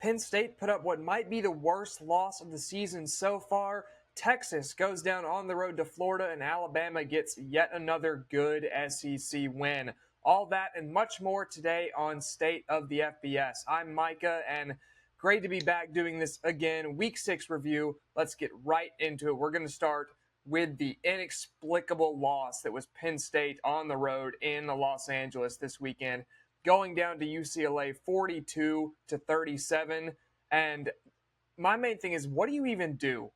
Penn State put up what might be the worst loss of the season so far. Texas goes down on the road to Florida, and Alabama gets yet another good SEC win. All that and much more today on State of the FBS. I'm Micah, and great to be back doing this again. Week 6 review. Let's get right into it. We're going to start with the inexplicable loss that was Penn State on the road in Los Angeles this weekend, going down to UCLA 42-37. And my main thing is, what do you even do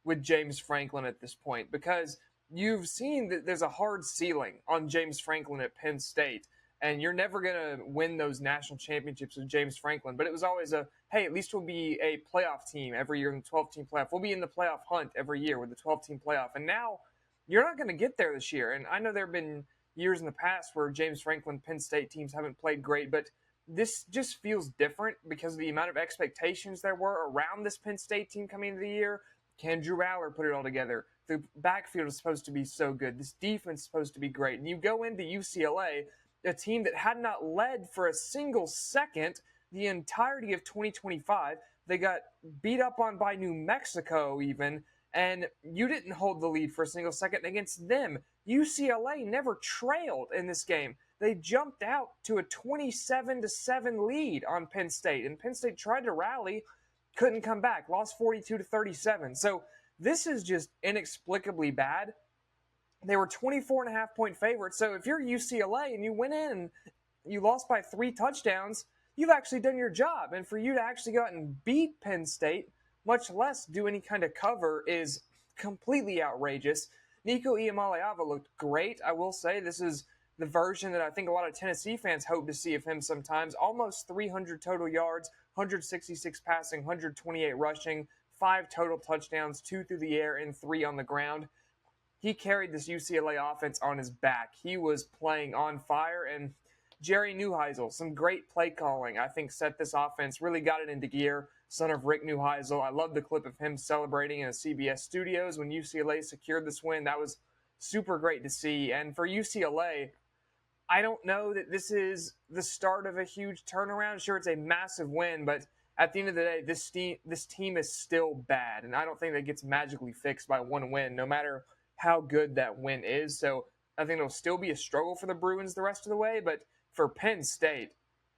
with James Franklin at this point? Because you've seen that there's a hard ceiling on James Franklin at Penn State, and you're never going to win those national championships with James Franklin. But it was always hey, at least we'll be a playoff team every year in the 12-team playoff. We'll be in the playoff hunt every year with the 12-team playoff. And now you're not going to get there this year. And I know there have been years in the past where James Franklin, Penn State teams haven't played great, but this just feels different because of the amount of expectations there were around this Penn State team coming into the year. Can Drew Aller put it all together? The backfield is supposed to be so good. This defense is supposed to be great. And you go into UCLA, a team that had not led for a single second the entirety of 2025. They got beat up on by New Mexico even, and you didn't hold the lead for a single second against them. UCLA never trailed in this game. They jumped out to a 27-7 lead on Penn State, and Penn State tried to rally, couldn't come back, lost 42-37. So this is just inexplicably bad. They were 24.5-point favorites. So if you're UCLA and you went in and you lost by 3 touchdowns, you've actually done your job. And for you to actually go out and beat Penn State, much less do any kind of cover, is completely outrageous. Nico Iamaleava looked great. I will say this is the version that I think a lot of Tennessee fans hope to see of him sometimes. Almost 300 total yards, 166 passing, 128 rushing, 5 total touchdowns, 2 through the air and 3 on the ground. He carried this UCLA offense on his back. He was playing on fire, and Jerry Neuheisel, some great play calling, I think set this offense, really got it into gear. Son of Rick Neuheisel. I love the clip of him celebrating in the CBS studios when UCLA secured this win. That was super great to see. And for UCLA, I don't know that this is the start of a huge turnaround. Sure, it's a massive win, but at the end of the day, this team is still bad, and I don't think that gets magically fixed by one win, no matter how good that win is. So I think it'll still be a struggle for the Bruins the rest of the way, but for Penn State,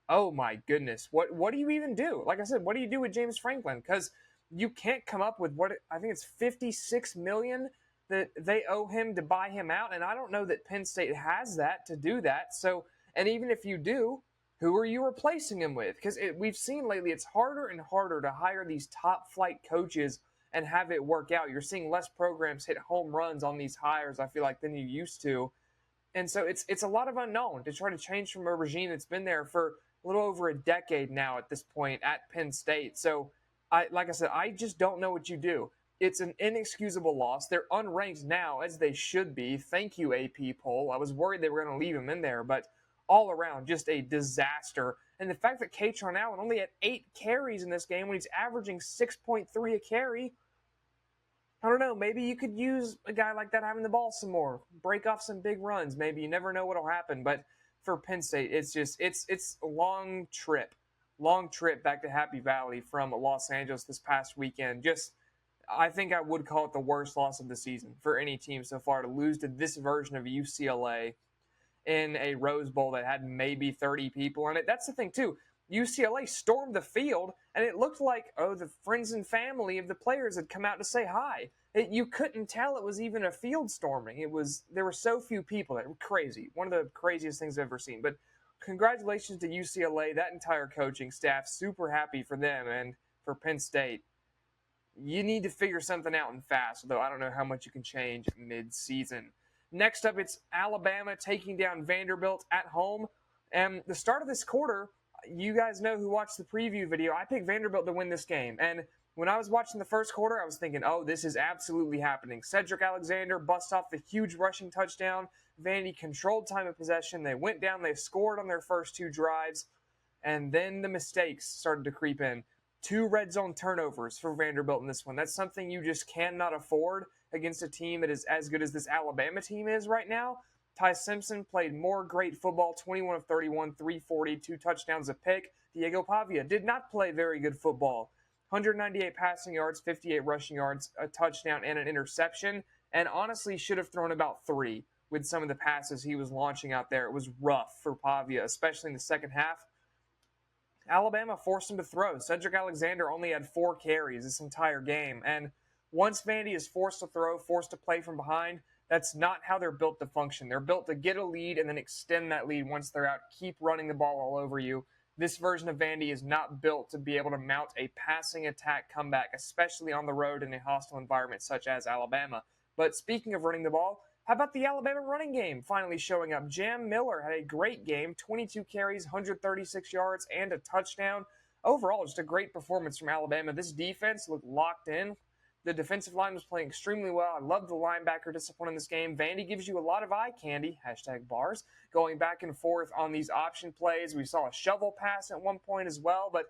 oh my goodness, what do you even do? Like I said, what do you do with James Franklin? Because you can't come up with what I think it's $56 million that they owe him to buy him out, and I don't know that Penn State has that to do that. So, and even if you do, who are you replacing him with? Because we've seen lately it's harder and harder to hire these top flight coaches and have it work out. You're seeing less programs hit home runs on these hires, I feel like, than you used to. And so it's a lot of unknown to try to change from a regime that's been there for a little over a decade now at this point at Penn State. So, like I said, I just don't know what you do. It's an inexcusable loss. They're unranked now, as they should be. Thank you, AP poll. I was worried they were going to leave him in there, but all around, just a disaster. And the fact that Katron Allen only had 8 carries in this game when he's averaging 6.3 a carry, I don't know, maybe you could use a guy like that having the ball some more, break off some big runs. Maybe you never know what'll happen. But for Penn State, it's a long trip back to Happy Valley from Los Angeles this past weekend. I think I would call it the worst loss of the season for any team so far, to lose to this version of UCLA in a Rose Bowl that had maybe 30 people in it. That's the thing, too. UCLA stormed the field, and it looked like, the friends and family of the players had come out to say hi. You couldn't tell it was even a field storming. There were so few people there. Crazy. One of the craziest things I've ever seen. But congratulations to UCLA, that entire coaching staff. Super happy for them. And for Penn State, you need to figure something out and fast, although I don't know how much you can change mid-season. Next up, it's Alabama taking down Vanderbilt at home. And the start of this quarter, you guys know who watched the preview video, I picked Vanderbilt to win this game. And when I was watching the first quarter, I was thinking, this is absolutely happening. Cedric Alexander busts off the huge rushing touchdown. Vandy controlled time of possession. They went down. They scored on their first 2 drives. And then the mistakes started to creep in. 2 red zone turnovers for Vanderbilt in this one. That's something you just cannot afford against a team that is as good as this Alabama team is right now. Ty Simpson played more great football, 21 of 31, 340, 2 touchdowns a pick. Diego Pavia did not play very good football. 198 passing yards, 58 rushing yards, a touchdown, and an interception, and honestly should have thrown about 3 with some of the passes he was launching out there. It was rough for Pavia, especially in the second half. Alabama forced him to throw. Cedric Alexander only had 4 carries this entire game, and once Vandy is forced to throw, forced to play from behind, that's not how they're built to function. They're built to get a lead and then extend that lead once they're out, keep running the ball all over you. This version of Vandy is not built to be able to mount a passing attack comeback, especially on the road in a hostile environment such as Alabama. But speaking of running the ball, how about the Alabama running game finally showing up? Jam Miller had a great game, 22 carries, 136 yards, and a touchdown. Overall, just a great performance from Alabama. This defense looked locked in. The defensive line was playing extremely well. I love the linebacker discipline in this game. Vandy gives you a lot of eye candy, #bars, going back and forth on these option plays. We saw a shovel pass at one point as well, but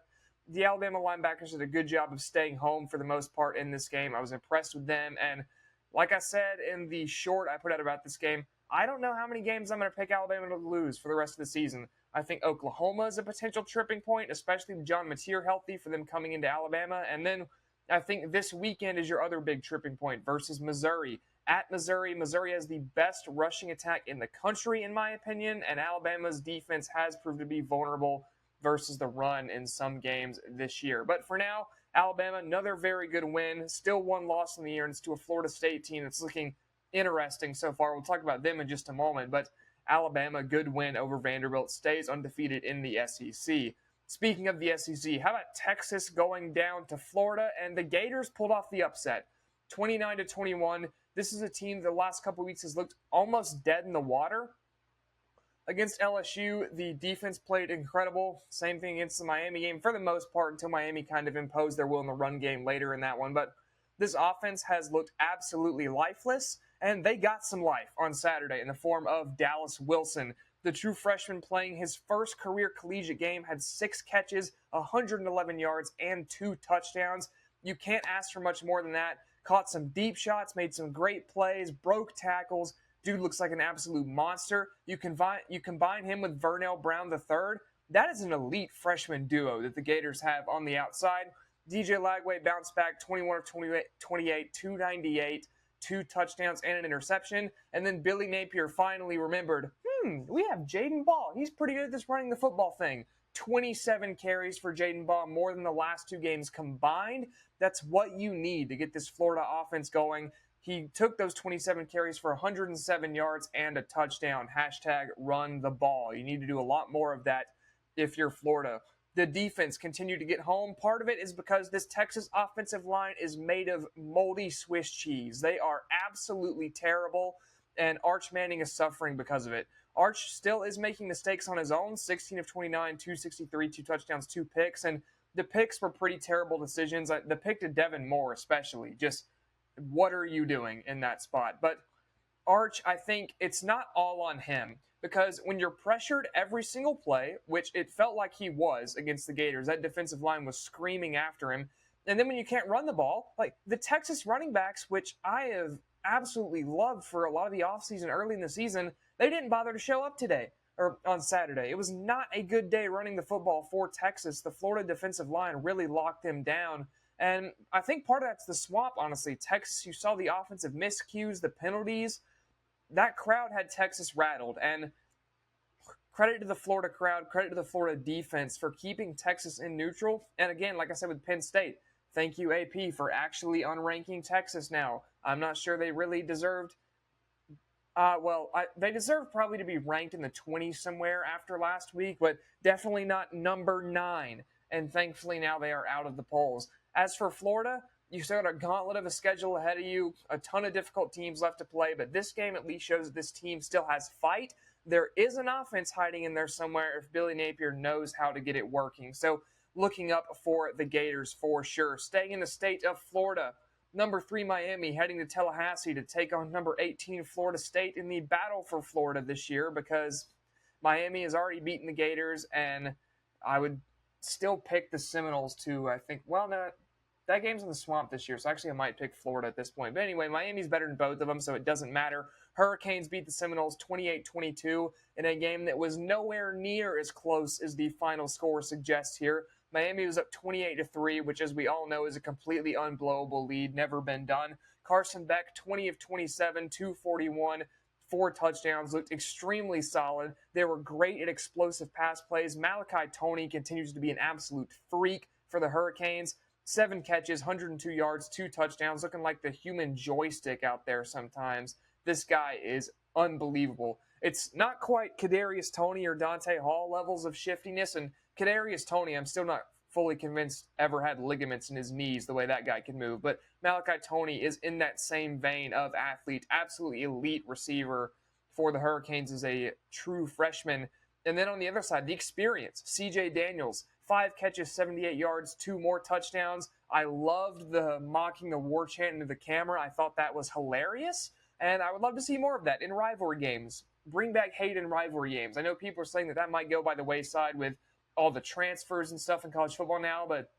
the Alabama linebackers did a good job of staying home for the most part in this game. I was impressed with them, and like I said in the short I put out about this game, I don't know how many games I'm going to pick Alabama to lose for the rest of the season. I think Oklahoma is a potential tripping point, especially with John Mateer healthy for them coming into Alabama, and then I think this weekend is your other big tripping point versus Missouri. At Missouri, Missouri has the best rushing attack in the country, in my opinion, and Alabama's defense has proved to be vulnerable versus the run in some games this year. But for now, Alabama, another very good win. Still one loss in the year, and it's to a Florida State team that's looking interesting so far. We'll talk about them in just a moment, but Alabama, good win over Vanderbilt, stays undefeated in the SEC. Speaking of the SEC, how about Texas going down to Florida? And the Gators pulled off the upset, 29-21. This is a team the last couple weeks has looked almost dead in the water. Against LSU, the defense played incredible. Same thing against the Miami game for the most part until Miami kind of imposed their will in the run game later in that one. But this offense has looked absolutely lifeless, and they got some life on Saturday in the form of Dallas Wilson. The true freshman playing his first career collegiate game had 6 catches, 111 yards, and 2 touchdowns. You can't ask for much more than that. Caught some deep shots, made some great plays, broke tackles. Dude looks like an absolute monster. You combine him with Vernell Brown III. That is an elite freshman duo that the Gators have on the outside. DJ Lagway bounced back 21 of 28, 298, 2 touchdowns, and an interception. And then Billy Napier finally remembered, we have Jaden Ball. He's pretty good at this running the football thing. 27 carries for Jaden Ball, more than the last 2 games combined. That's what you need to get this Florida offense going. He took those 27 carries for 107 yards and a touchdown. #run the ball. You need to do a lot more of that if you're Florida. The defense continued to get home. Part of it is because this Texas offensive line is made of moldy Swiss cheese. They are absolutely terrible, and Arch Manning is suffering because of it. Arch still is making mistakes on his own, 16 of 29, 263, 2 touchdowns, 2 picks, and the picks were pretty terrible decisions. The pick to Devin Moore especially, just what are you doing in that spot? But Arch, I think it's not all on him, because when you're pressured every single play, which it felt like he was against the Gators, that defensive line was screaming after him, and then when you can't run the ball, like the Texas running backs, which I have absolutely loved for a lot of the offseason early in the season, they didn't bother to show up today or on Saturday. It was not a good day running the football for Texas. The Florida defensive line really locked them down. And I think part of that's the swamp, honestly. Texas, you saw the offensive miscues, the penalties. That crowd had Texas rattled. And credit to the Florida crowd, credit to the Florida defense for keeping Texas in neutral. And again, like I said with Penn State, thank you, AP, for actually unranking Texas now. I'm not sure they really deserved. They deserve probably to be ranked in the 20s somewhere after last week, but definitely not number 9. And thankfully now they are out of the polls. As for Florida, you still got a gauntlet of a schedule ahead of you, a ton of difficult teams left to play, but this game at least shows that this team still has fight. There is an offense hiding in there somewhere if Billy Napier knows how to get it working. So looking up for the Gators for sure. Staying in the state of Florida, number 3 Miami heading to Tallahassee to take on number 18 Florida State in the battle for Florida this year, because Miami has already beaten the Gators, and I would still pick the Seminoles to, I think, that game's in the swamp this year, so actually I might pick Florida at this point. But anyway, Miami's better than both of them, so it doesn't matter Hurricanes beat the Seminoles 28-22 in a game that was nowhere near as close as the final score suggests here. Miami was up 28-3, which, as we all know, is a completely unblowable lead, never been done. Carson Beck, 20 of 27, 241, 4 touchdowns, looked extremely solid. They were great at explosive pass plays. Malachi Toney continues to be an absolute freak for the Hurricanes. 7 catches, 102 yards, 2 touchdowns, looking like the human joystick out there sometimes. This guy is unbelievable. It's not quite Kadarius Toney or Dante Hall levels of shiftiness, and Kadarius Toney, I'm still not fully convinced ever had ligaments in his knees the way that guy can move, but Malachi Toney is in that same vein of athlete, absolutely elite receiver for the Hurricanes as a true freshman. And then on the other side, the experience. CJ Daniels, 5 catches, 78 yards, 2 more touchdowns. I loved the mocking the war chant into the camera. I thought that was hilarious, and I would love to see more of that in rivalry games. Bring back hate in rivalry games. I know people are saying that might go by the wayside with all the transfers and stuff in college football now, but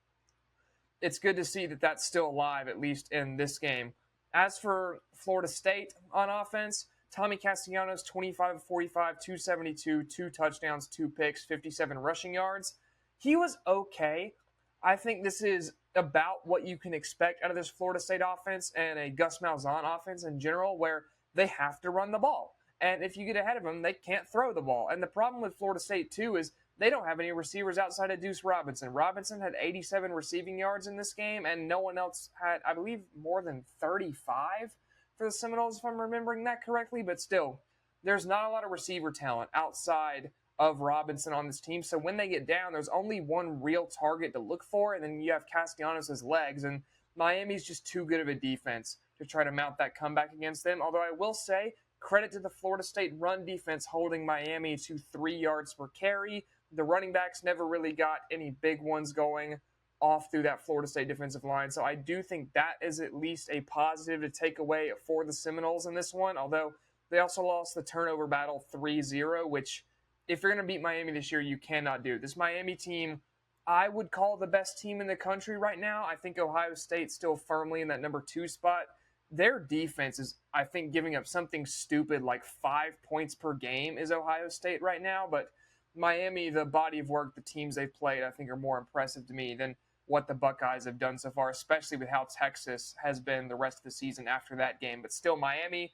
it's good to see that that's still alive, at least in this game. As for Florida State on offense, Tommy Castellanos, 25 of 45, 272, 2 touchdowns, 2 picks, 57 rushing yards. He was okay. I think this is about what you can expect out of this Florida State offense and a Gus Malzahn offense in general, where they have to run the ball. And if you get ahead of them, they can't throw the ball. And the problem with Florida State, too, is they don't have any receivers outside of Deuce Robinson. Robinson had 87 receiving yards in this game, and no one else had, I believe, more than 35 for the Seminoles, if I'm remembering that correctly. But still, there's not a lot of receiver talent outside of Robinson on this team. So when they get down, there's only one real target to look for, and then you have Castellanos' legs. And Miami's just too good of a defense to try to mount that comeback against them. Although I will say, credit to the Florida State run defense holding Miami to 3 yards per carry. The running backs never really got any big ones going off through that Florida State defensive line. So I do think that is at least a positive to take away for the Seminoles in this one, although they also lost the turnover battle 3-0, which if you're going to beat Miami this year, you cannot do. This Miami team, I would call the best team in the country right now. I think Ohio State's still firmly in that number 2 spot. Their defense is, I think, giving up something stupid like 5 points per game is Ohio State right now, but Miami, the body of work, the teams they've played, I think are more impressive to me than what the Buckeyes have done so far, especially with how Texas has been the rest of the season after that game. But still, Miami,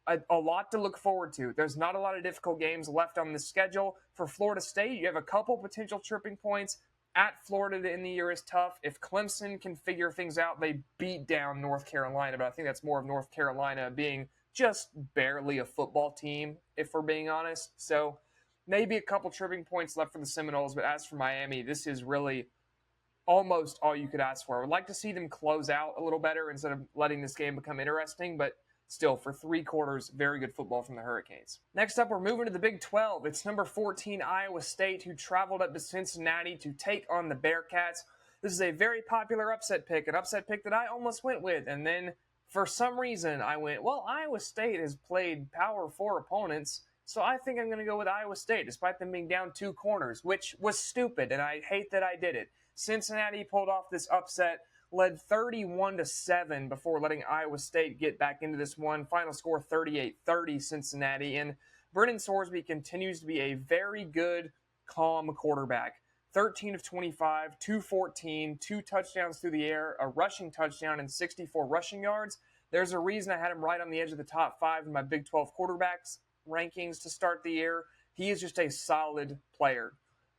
a lot to look forward to. There's not a lot of difficult games left on the schedule. For Florida State, you have a couple potential tripping points. At Florida to end the year is tough. If Clemson can figure things out, they beat down North Carolina, but I think that's more of North Carolina being just barely a football team, if we're being honest. So maybe a couple tripping points left for the Seminoles, but as for Miami, this is really almost all you could ask for. I would like to see them close out a little better instead of letting this game become interesting, but still, for 3 quarters, very good football from the Hurricanes. Next up, we're moving to the Big 12. It's number 14, Iowa State, who traveled up to Cincinnati to take on the Bearcats. This is a very popular upset pick, an upset pick that I almost went with, and then for some reason I went, well, Iowa State has played Power 4 opponents, so I think I'm going to go with Iowa State, despite them being down 2 corners, which was stupid, and I hate that I did it. Cincinnati pulled off this upset, led 31-7 before letting Iowa State get back into this one. Final score 38-30 Cincinnati. And Brennan Sorsby continues to be a very good, calm quarterback. 13 of 25, 214, 2 touchdowns through the air, a rushing touchdown, and 64 rushing yards. There's a reason I had him right on the edge of the top 5 in my Big 12 quarterbacks rankings to start the year. He is just a solid player.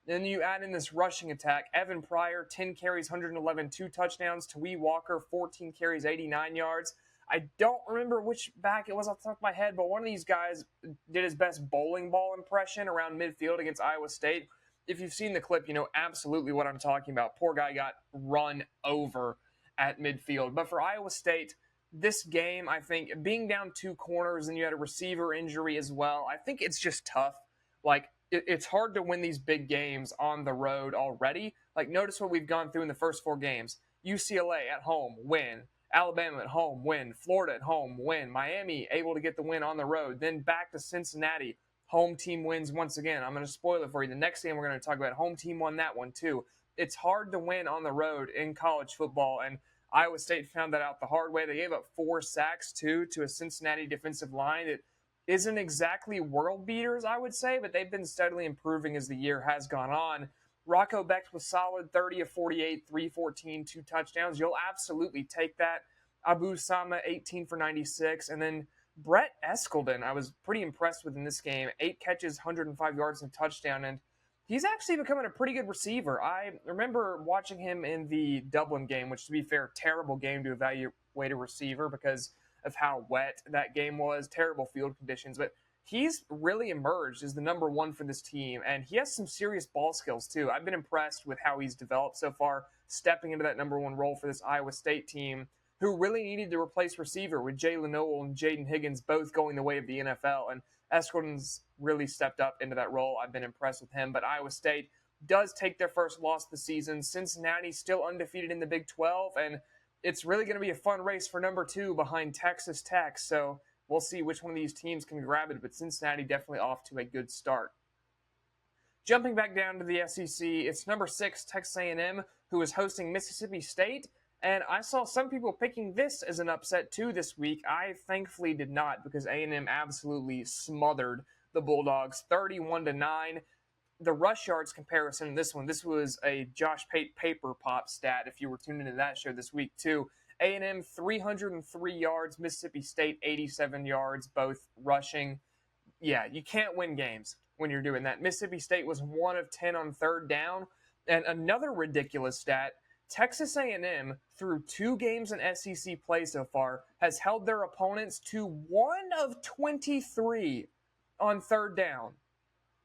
Then you add in this rushing attack. Evan Pryor, 10 carries, 111, 2 touchdowns. Tawee Walker, 14 carries, 89 yards. I don't remember which back it was off the top of my head, but one of these guys did his best bowling ball impression around midfield against Iowa State. If you've seen the clip, you know absolutely what I'm talking about. Poor guy got run over at midfield. But for Iowa State, this game, I think, being down 2 corners and you had a receiver injury as well, I think it's just tough. Like, it's hard to win these big games on the road already. Like, notice what we've gone through in the first 4 games. UCLA at home, win. Alabama at home, win. Florida at home, win. Miami able to get the win on the road. Then back to Cincinnati. Home team wins once again. I'm going to spoil it for you. The next game we're going to talk about, home team won that one too. It's hard to win on the road in college football, and Iowa State found that out the hard way. They gave up 4 sacks, too, to a Cincinnati defensive line that isn't exactly world beaters, I would say, but they've been steadily improving as the year has gone on. Rocco Becht was solid, 30 of 48, 314, 2 touchdowns. You'll absolutely take that. Abu Sama, 18 for 96. And then Brett Eskelden, I was pretty impressed with in this game. 8 catches, 105 yards, and a touchdown. And he's actually becoming a pretty good receiver. I remember watching him in the Dublin game, which, to be fair, terrible game to evaluate a receiver because of how wet that game was, terrible field conditions. But he's really emerged as the number one for this team, and he has some serious ball skills, too. I've been impressed with how he's developed so far, stepping into that number one role for this Iowa State team, who really needed to replace receiver with Jalen Noel and Jaden Higgins both going the way of the NFL. And Eskelden's really stepped up into that role. I've been impressed with him. But Iowa State does take their first loss of the season. Cincinnati's still undefeated in the Big 12, and it's really going to be a fun race for number 2 behind Texas Tech. So we'll see which one of these teams can grab it, but Cincinnati definitely off to a good start. Jumping back down to the SEC, it's number 6, Texas A&M, who is hosting Mississippi State. And I saw some people picking this as an upset too this week. I thankfully did not, because A&M absolutely smothered the Bulldogs 31-9. The rush yards comparison in this one, this was a Josh Pate paper pop stat if you were tuned into that show this week too. A&M 303 yards, Mississippi State 87 yards, both rushing. Yeah, you can't win games when you're doing that. Mississippi State was 1 of 10 on third down. And another ridiculous stat, Texas A&M, through 2 games in SEC play so far, has held their opponents to 1 of 23 on third down.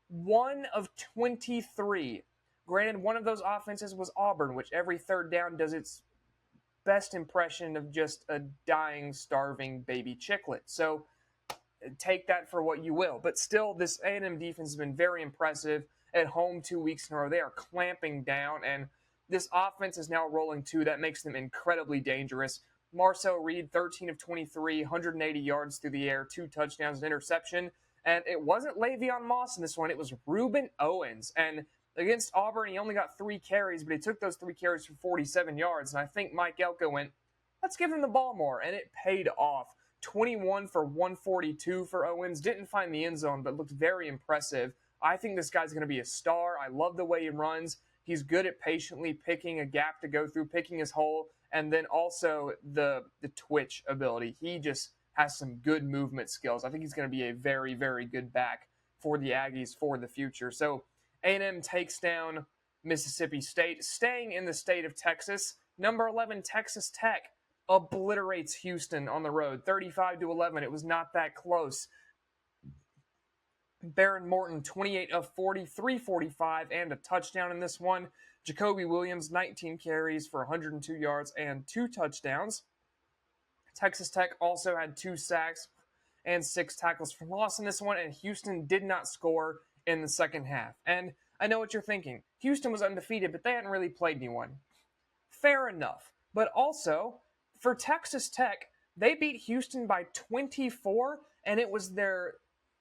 1 of 23. Granted, one of those offenses was Auburn, which every third down does its best impression of just a dying, starving baby chicklet. So take that for what you will. But still, this A&M defense has been very impressive. At home 2 weeks in a row, they are clamping down, and this offense is now rolling too. That makes them incredibly dangerous. Marcel Reed, 13 of 23, 180 yards through the air, 2 touchdowns, an interception. And it wasn't Le'Veon Moss in this one. It was Reuben Owens. And against Auburn, he only got 3 carries, but he took those 3 carries for 47 yards. And I think Mike Elko went, let's give him the ball more. And it paid off. 21 for 142 for Owens. Didn't find the end zone, but looked very impressive. I think this guy's going to be a star. I love the way he runs. He's good at patiently picking a gap to go through, picking his hole, and then also the twitch ability. He just has some good movement skills. I think he's going to be a very, very good back for the Aggies for the future. So A&M takes down Mississippi State. Staying in the state of Texas, number 11 Texas Tech obliterates Houston on the road, 35-11. It was not that close. Baron Morton, 28 of 40, 345, and a touchdown in this one. Jacoby Williams, 19 carries for 102 yards and 2 touchdowns. Texas Tech also had 2 sacks and 6 tackles for loss in this one, and Houston did not score in the second half. And I know what you're thinking. Houston was undefeated, but they hadn't really played anyone. Fair enough. But also, for Texas Tech, they beat Houston by 24, and it was their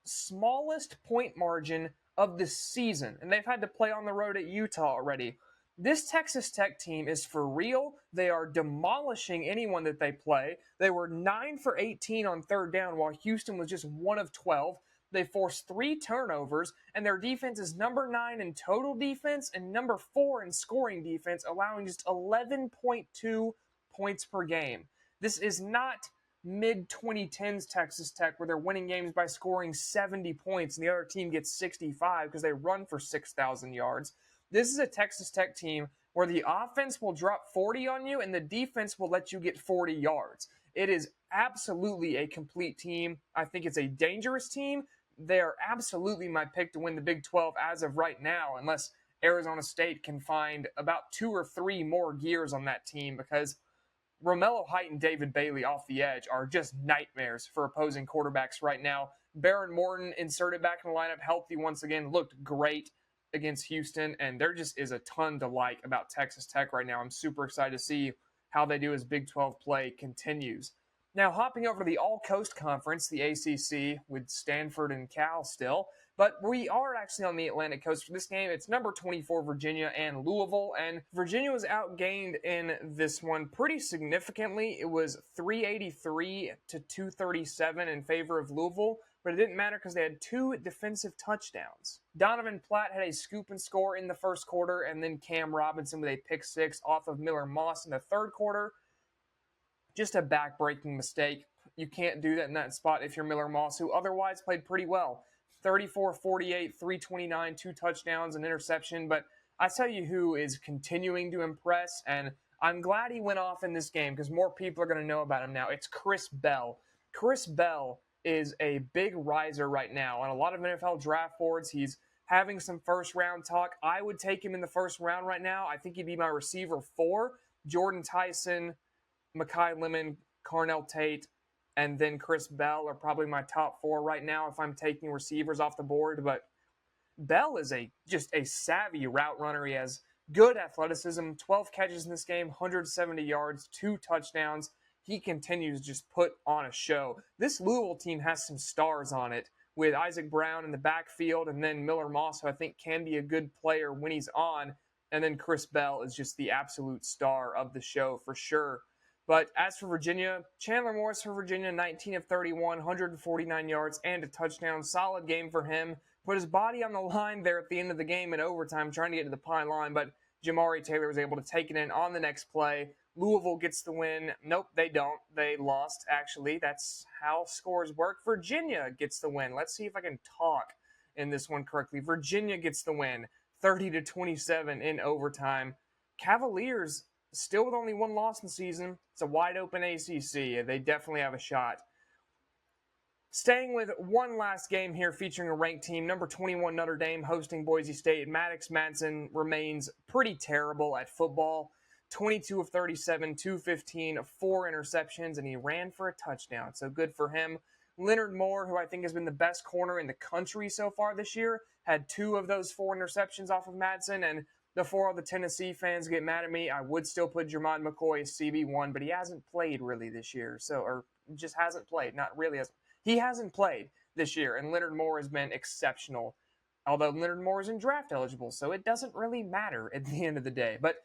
smallest point margin of the season. And they've had to play on the road at Utah already. This Texas Tech team is for real. They are demolishing anyone that they play. They were 9 for 18 on third down, while Houston was just 1 of 12. They forced 3 turnovers, and their defense is number 9 in total defense and number 4 in scoring defense, allowing just 11.2 points per game. This is not mid-2010s Texas Tech, where they're winning games by scoring 70 points and the other team gets 65 because they run for 6,000 yards. This is a Texas Tech team where the offense will drop 40 on you and the defense will let you get 40 yards. It is absolutely a complete team. I think it's a dangerous team. They are absolutely my pick to win the Big 12 as of right now, unless Arizona State can find about 2 or 3 more gears on that team, because Romello Height and David Bailey off the edge are just nightmares for opposing quarterbacks right now. Baron Morton inserted back in the lineup, healthy once again, looked great against Houston, and there just is a ton to like about Texas Tech right now. I'm super excited to see how they do as Big 12 play continues. Now, hopping over to the All-Coast Conference, the ACC, with Stanford and Cal still, but we are actually on the Atlantic Coast for this game. It's number 24 Virginia and Louisville, and Virginia was outgained in this one pretty significantly. It was 383 to 237 in favor of Louisville. but it didn't matter because they had 2 defensive touchdowns. Donovan Platt had a scoop and score in the first quarter, and then Cam Robinson with a pick 6 off of Miller Moss in the third quarter. Just a back-breaking mistake. You can't do that in that spot if you're Miller Moss, who otherwise played pretty well. 34-48, 329, 2 touchdowns, an interception. But I tell you who is continuing to impress, and I'm glad he went off in this game because more people are going to know about him now. It's Chris Bell. Chris Bell is a big riser right now on a lot of NFL draft boards. He's having some first-round talk. I would take him in the first round right now. I think he'd be my receiver 4. Jordan Tyson, Mekhi Lemon, Carnell Tate, and then Chris Bell are probably my top 4 right now if I'm taking receivers off the board. But Bell is just a savvy route runner. He has good athleticism, 12 catches in this game, 170 yards, 2 touchdowns. He continues to just put on a show. This Louisville team has some stars on it with Isaac Brown in the backfield and then Miller Moss, who I think can be a good player when he's on. And then Chris Bell is just the absolute star of the show for sure. But as for Virginia, Chandler Morris for Virginia, 19 of 31, 149 yards and a touchdown. Solid game for him. Put his body on the line there at the end of the game in overtime, trying to get to the pine line, but Jamari Taylor was able to take it in on the next play. Louisville gets the win. Nope, they don't. They lost, actually. That's how scores work. Virginia gets the win. Let's see if I can talk in this one correctly. Virginia gets the win, 30-27 in overtime. Cavaliers still with only 1 loss in the season. It's a wide-open ACC. They definitely have a shot. Staying with one last game here featuring a ranked team, number 21 Notre Dame hosting Boise State. Maddox Madsen remains pretty terrible at football. 22 of 37, 215, 4 interceptions, and he ran for a touchdown. So good for him. Leonard Moore, who I think has been the best corner in the country so far this year, had 2 of those 4 interceptions off of Madsen, and before all the Tennessee fans get mad at me, I would still put Jermon McCoy as CB1, but he hasn't played really this year. Or just hasn't played. Not really. He hasn't played this year, and Leonard Moore has been exceptional. Although Leonard Moore isn't draft eligible, so it doesn't really matter at the end of the day. But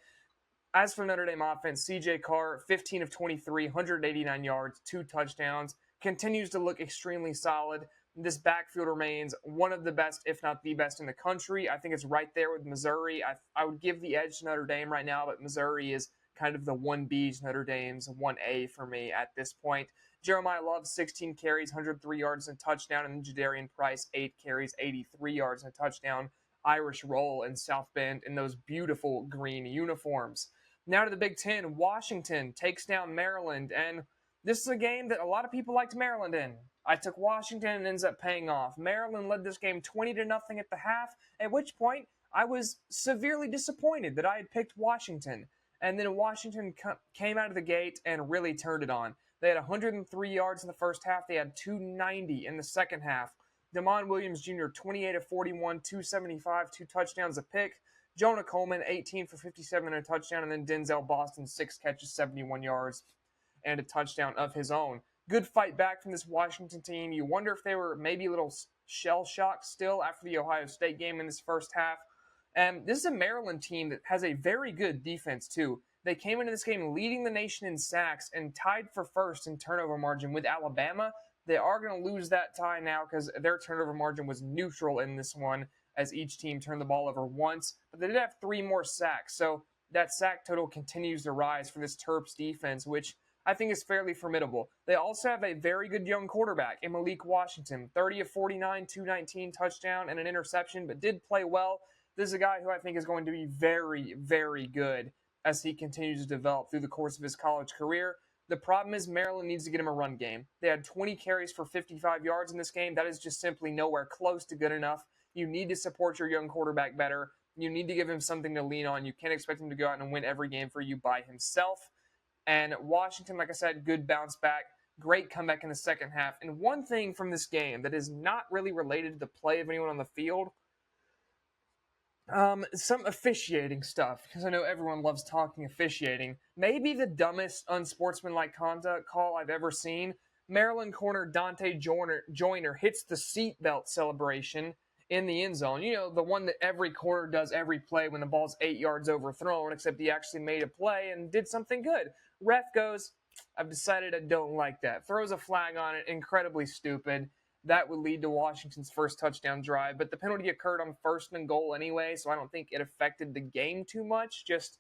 as for Notre Dame offense, CJ Carr, 15 of 23, 189 yards, 2 touchdowns, continues to look extremely solid. This backfield remains one of the best, if not the best in the country. I think it's right there with Missouri. I would give the edge to Notre Dame right now, but Missouri is kind of the 1B to Notre Dame's 1A for me at this point. Jeremiah Love, 16 carries, 103 yards and a touchdown, and Jadarian Price, 8 carries, 83 yards and a touchdown. Irish roll in South Bend in those beautiful green uniforms. Now to the Big Ten. Washington takes down Maryland, and this is a game that a lot of people liked Maryland in. I took Washington and it ends up paying off. Maryland led this game 20-0 at the half, at which point I was severely disappointed that I had picked Washington. And then Washington came out of the gate and really turned it on. They had 103 yards in the first half. They had 290 in the second half. Damon Williams Jr., 28 of 41, 275, 2 touchdowns, a pick. Jonah Coleman, 18 for 57 and a touchdown. And then Denzel Boston, 6 catches, 71 yards, and a touchdown of his own. Good fight back from this Washington team. You wonder if they were maybe a little shell-shocked still after the Ohio State game in this first half. And this is a Maryland team that has a very good defense, too. They came into this game leading the nation in sacks and tied for first in turnover margin with Alabama. They are going to lose that tie now because their turnover margin was neutral in this one as each team turned the ball over once. But they did have 3 more sacks, so that sack total continues to rise for this Terps defense, which I think is fairly formidable. They also have a very good young quarterback in Malik Washington, 30 of 49, 219, touchdown, and an interception, but did play well. This is a guy who I think is going to be very, very good as he continues to develop through the course of his college career. The problem is Maryland needs to get him a run game. They had 20 carries for 55 yards in this game. That is just simply nowhere close to good enough. You need to support your young quarterback better. You need to give him something to lean on. You can't expect him to go out and win every game for you by himself. And Washington, like I said, good bounce back. Great comeback in the second half. And one thing from this game that is not really related to the play of anyone on the field, some officiating stuff, because I know everyone loves talking officiating. Maybe the dumbest unsportsmanlike conduct call I've ever seen. Maryland corner Dante Joyner hits the seatbelt celebration in the end zone. You know, the one that every corner does every play when the ball's 8 yards overthrown, except he actually made a play and did something good. Ref goes, I've decided I don't like that. Throws a flag on it, incredibly stupid. that would lead to Washington's first touchdown drive. But the penalty occurred on 1st and goal anyway, so I don't think it affected the game too much. Just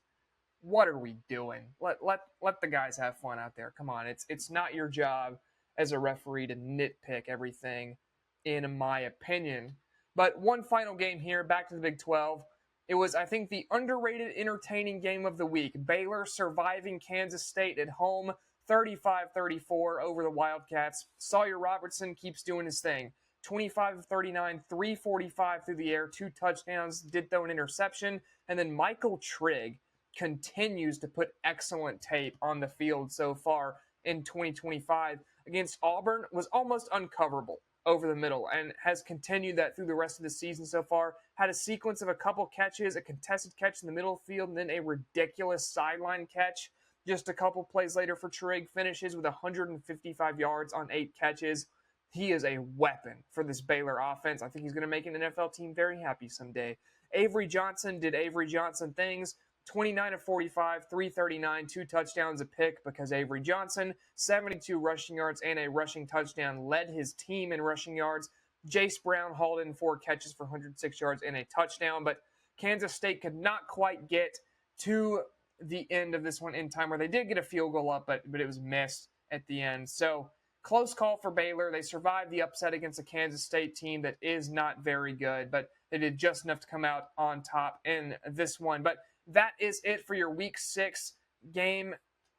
what are we doing? Let the guys have fun out there. Come on, it's not your job as a referee to nitpick everything, in my opinion. But one final game here, back to the Big 12. It was, I think, the underrated, entertaining game of the week. Baylor surviving Kansas State at home, 35-34 over the Wildcats. Sawyer Robertson keeps doing his thing. 25 of 39, 345 through the air, 2 touchdowns, did throw an interception. And then Michael Trigg continues to put excellent tape on the field so far in 2025 against Auburn, was almost uncoverable over the middle and has continued that through the rest of the season so far. Had a sequence of a couple catches, a contested catch in the middle of the field, and then a ridiculous sideline catch just a couple plays later for Trigg. Finishes with 155 yards on 8 catches. He is a weapon for this Baylor offense. I think he's going to make an NFL team very happy someday. Avery Johnson did Avery Johnson things. 29 of 45, 339, 2 touchdowns, a pick because Avery Johnson, 72 rushing yards and a rushing touchdown, led his team in rushing yards. Jace Brown hauled in 4 catches for 106 yards and a touchdown, but Kansas State could not quite get to the end of this one in time, where they did get a field goal up, but it was missed at the end. So close call for Baylor. They survived the upset against a Kansas State team that is not very good, but they did just enough to come out on top in this one. But that is it for your Week 6 game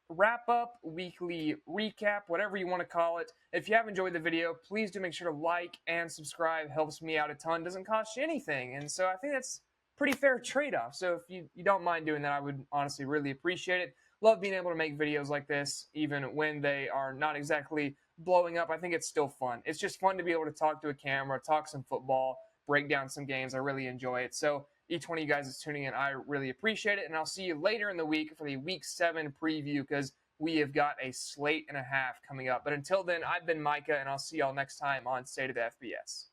wrap-up, weekly recap, whatever you want to call it. If you have enjoyed the video, please do make sure to like and subscribe. Helps me out a ton. Doesn't cost you anything. And so I think that's a pretty fair trade-off. So if you don't mind doing that, I would honestly really appreciate it. Love being able to make videos like this, even when they are not exactly blowing up. I think it's still fun. It's just fun to be able to talk to a camera, talk some football, break down some games. I really enjoy it. So each one of you guys is tuning in. I really appreciate it. And I'll see you later in the week for the Week 7 preview, because we have got a slate and a half coming up. But until then, I've been Micah, and I'll see y'all next time on State of the FBS.